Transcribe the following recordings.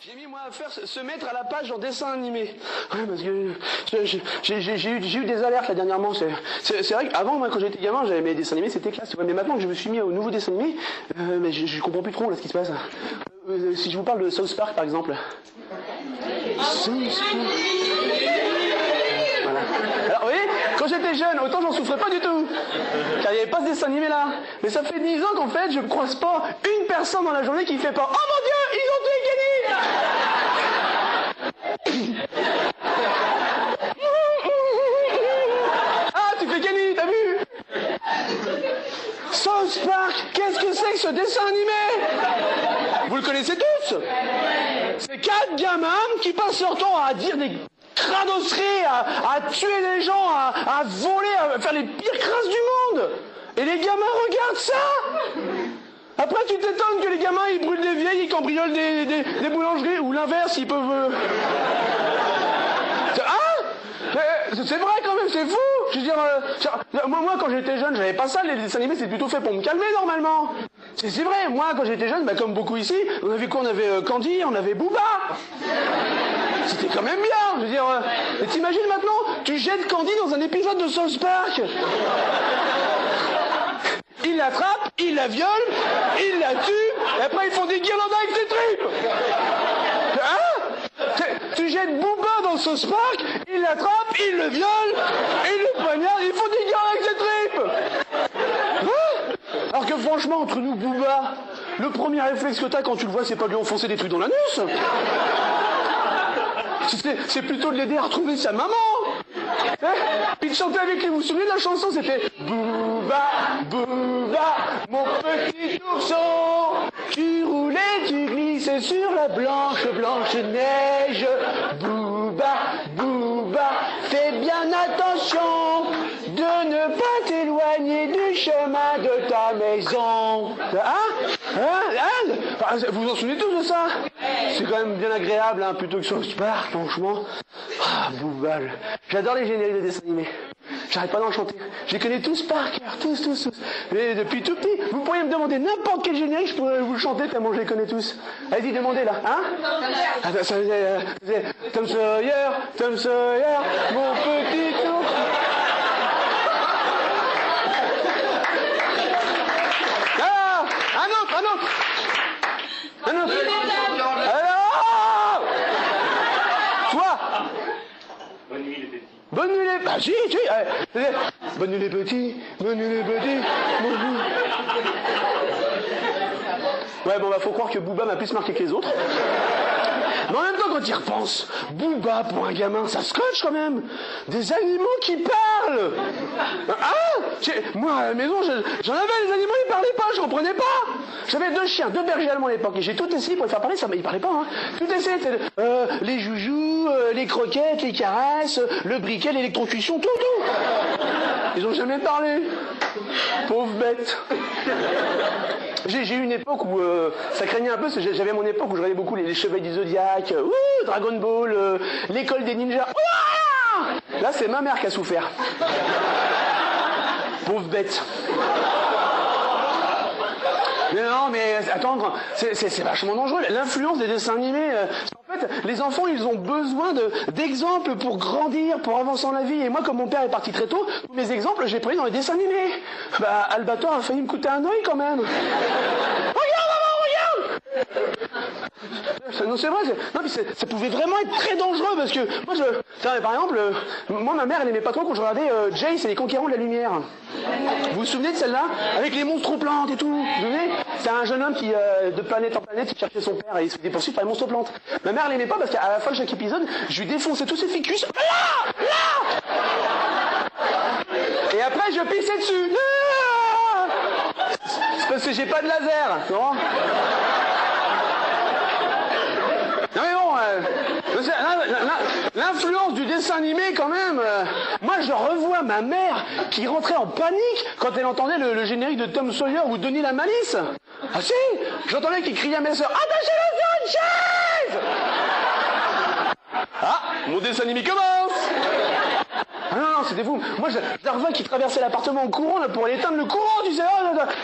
J'ai mis moi à faire se mettre à la page en dessin animé. Ouais, parce que j'ai eu des alertes là dernièrement. C'est vrai qu'avant, moi, quand j'étais gamin, j'avais mes dessins animés, c'était classe. Mais maintenant que je me suis mis au nouveau dessin animé, mais je comprends plus trop là ce qui se passe. Si je vous parle de South Park par exemple. South Park. Voilà. Alors vous voyez, quand j'étais jeune, autant j'en souffrais pas du tout. Car il n'y avait pas ce dessin animé là. Mais ça fait 10 ans qu'en fait, je ne croise pas une personne dans la journée qui fait pas « Oh mon Dieu, ils ont tué Kenny !» Ah, tu fais Kenny, t'as vu? South Park, qu'est-ce que c'est que ce dessin animé? Vous le connaissez tous? C'est 4 gamins qui passent leur temps à dire des cradosseries, à tuer les gens, à voler, à faire les pires crasses du monde. Et les gamins regardent ça. Après, tu t'étonnes que les gamins, ils brûlent des vieilles, ils cambriolent des boulangeries, ou l'inverse, ils peuvent... C'est vrai quand même, c'est fou. Je veux dire, moi quand j'étais jeune, j'avais pas ça, les dessins animés, c'est plutôt fait pour me calmer normalement. C'est vrai, moi quand j'étais jeune, comme beaucoup ici, on avait quoi? On avait Candy, on avait Booba. C'était quand même bien, je veux dire... Et t'imagines maintenant, tu jettes Candy dans un épisode de South Park. Il l'attrape, il la viole, il la tue, et après ils font des guirlandes avec ses tripes. Hein? Tu jettes Booba dans South Park, il l'attrape, il le viole, il le poignarde, ils font des guirlandes avec ses tripes. Hein? Alors que franchement, entre nous, Booba, le premier réflexe que t'as quand tu le vois, c'est pas de lui enfoncer des trucs dans l'anus. C'est plutôt de l'aider à retrouver sa maman. Puis de chanter avec lui, vous vous souvenez de la chanson? C'était Booba, Booba, mon petit ourson, tu roulais, tu glissais sur la blanche, blanche neige. Booba, Booba, fais bien attention de ne pas t'éloigner du chemin de ta maison. Vous vous en souvenez tous de ça? C'est quand même bien agréable, hein, plutôt que South Park, franchement. Ah, Booba, j'adore les génériques de dessins animés. J'arrête pas d'en chanter. Je les connais tous par cœur, tous. Et depuis tout petit, vous pourriez me demander n'importe quel générique, je pourrais vous le chanter tellement je les connais tous. Allez-y, demandez là, hein? Tom Sawyer, mon petit ours. Ah, un autre. Alors, toi. Bonne nuit les petits. Ah si. Bonne nuit les petits. Ouais, bon, faut croire que Booba m'a plus marqué que les autres. Mais en même temps, quand il repense, Booba, pour un gamin, ça scotche quand même. Des animaux qui parlent. Ah, moi, à la maison, j'en avais des animaux, ils parlaient pas, je comprenais pas. J'avais 2 chiens, 2 bergers allemands à l'époque, et j'ai tout essayé pour les faire parler, ça, mais ils parlaient pas, hein. Tout essayé, les joujoux, les croquettes, les caresses, le briquet, l'électrocution, tout. Ils ont jamais parlé. Pauvre bête. J'ai eu une époque où ça craignait un peu, parce que j'avais mon époque où je regardais beaucoup les Chevaliers du Zodiac, Dragon Ball, l'école des ninjas. Là, c'est ma mère qui a souffert. Pauvre bête. Non, mais attends, c'est vachement dangereux. L'influence des dessins animés. En fait, les enfants, ils ont besoin d'exemples pour grandir, pour avancer dans la vie. Et moi, comme mon père est parti très tôt, tous mes exemples, j'ai pris dans les dessins animés. Albator a failli me coûter un œil quand même. Regarde, maman, regarde! Non, c'est vrai, non, mais ça pouvait vraiment être très dangereux parce que moi, par exemple, ma mère, elle aimait pas trop quand je regardais Jace et les Conquérants de la Lumière. Vous vous souvenez de celle-là? Avec les monstres aux plantes et tout. Vous vous souvenez? C'est un jeune homme qui, de planète en planète, il cherchait son père et il se faisait poursuivre par les monstres aux plantes. Ma mère, elle aimait pas parce qu'à la fin de chaque épisode, je lui défonçais tous ses ficus. Là! Et après, je pissais dessus. C'est parce que j'ai pas de laser, non? Non mais bon, l'influence du dessin animé quand même. Moi je revois ma mère qui rentrait en panique quand elle entendait le générique de Tom Sawyer ou Denis la Malice. Ah si, j'entendais qu'il criait à mes sœurs, attachez-le sur une chaise. Ah, mon dessin animé commence. Ah non, c'était fou. Moi je la revois qui traversait l'appartement en courant là, pour aller éteindre le courant, tu sais.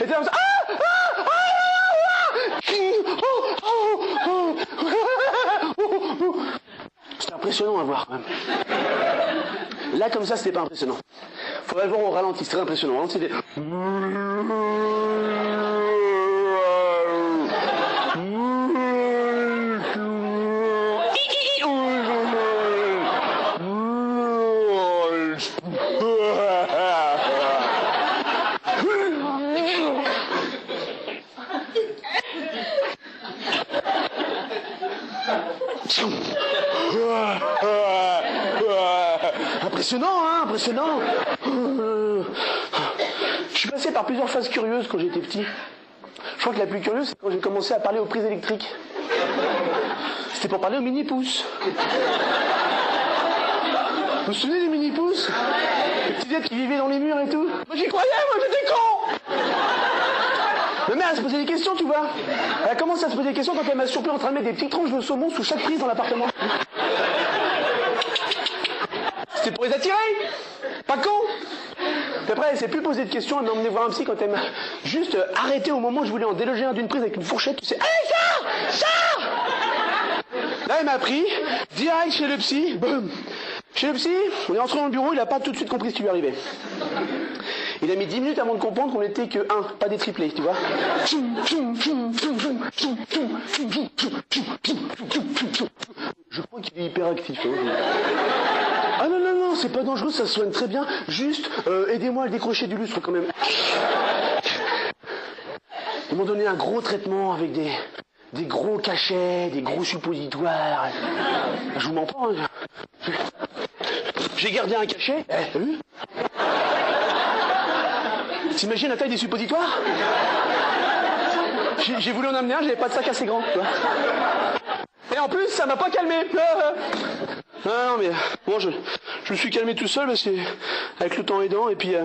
Et comme ça, impressionnant à voir, quand même. Là, comme ça, c'était pas impressionnant. Faudrait le voir au ralenti, c'est très impressionnant. Au ralenti, c'était... Impressionnant, hein, impressionnant. Je suis passé par plusieurs phases curieuses quand j'étais petit. Je crois que la plus curieuse, c'est quand j'ai commencé à parler aux prises électriques. C'était pour parler aux mini-pousses. Vous vous souvenez des mini-pousses? Les petites êtres qui vivaient dans les murs et tout. Moi j'y croyais, moi j'étais con. Ma mère, elle se posait des questions, tu vois. Elle a commencé à se poser des questions quand elle m'a surpris en train de mettre des petites tranches de saumon sous chaque prise dans l'appartement. C'était pour les attirer. Pas con. Puis après, elle s'est plus posé de questions, elle m'a emmené voir un psy quand elle m'a juste arrêté au moment où je voulais en déloger un d'une prise avec une fourchette, tu sais. Allez, ça. Là, elle m'a pris, direct chez le psy, boum. Chez le psy, on est entré dans le bureau, il a pas tout de suite compris ce qui lui arrivait. Il a mis 10 minutes avant de comprendre qu'on était que 1, pas des triplés, tu vois. Je crois qu'il est hyperactif. Hein. Ah non, non, non, c'est pas dangereux, ça se soigne très bien. Juste, aidez-moi à le décrocher du lustre quand même. Ils m'ont donné un gros traitement avec des gros cachets, des gros suppositoires. Je vous mens pas, hein. J'ai gardé un cachet. T'as vu? T'imagines la taille des suppositoires? J'ai voulu en amener un, j'avais pas de sac assez grand. Tu vois. Et en plus, ça m'a pas calmé. Non, mais bon, je me suis calmé tout seul parce que avec le temps aidant. Et puis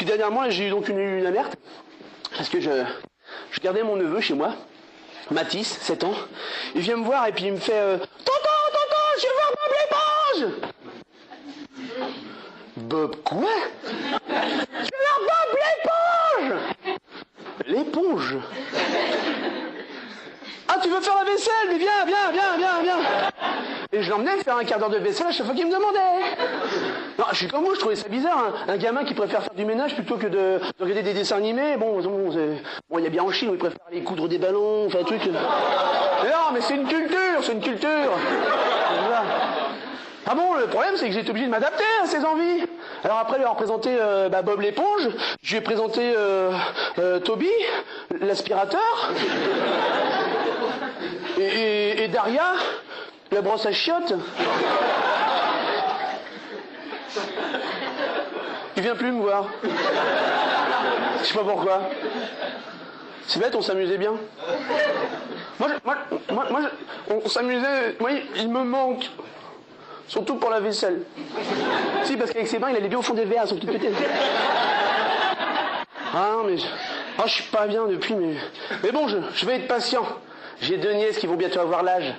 dernièrement, j'ai eu donc une alerte parce que je gardais mon neveu chez moi, Mathis, 7 ans. Il vient me voir et puis il me fait Tonton, je veux voir Bob l'éponge. Bob quoi? Je veux voir Bob l'éponge. L'éponge? Ah, tu veux faire la vaisselle? Mais viens. Et je l'emmenais faire un quart d'heure de vaisselle à chaque fois qu'il me demandait. Non, je suis comme vous, je trouvais ça bizarre, hein. Un gamin qui préfère faire du ménage plutôt que de regarder des dessins animés. Bon, il y a bien en Chine où ils préfèrent aller coudre des ballons, enfin un truc. Mais non, mais c'est une culture. Voilà. Ah bon, le problème c'est que j'ai été obligé de m'adapter à ses envies. Alors après lui avoir présenté Bob l'éponge, je lui ai présenté Toby, l'aspirateur, et Daria, la brosse à chiottes. Il vient plus me voir. Je sais pas pourquoi. C'est bête, on s'amusait bien. On s'amusait. Moi, il me manque. Surtout pour la vaisselle. Si, parce qu'avec ses mains, il allait bien au fond des verres, son petit pété. Ah non, mais... je suis pas bien depuis, mais bon, je vais être patient. J'ai 2 nièces qui vont bientôt avoir l'âge.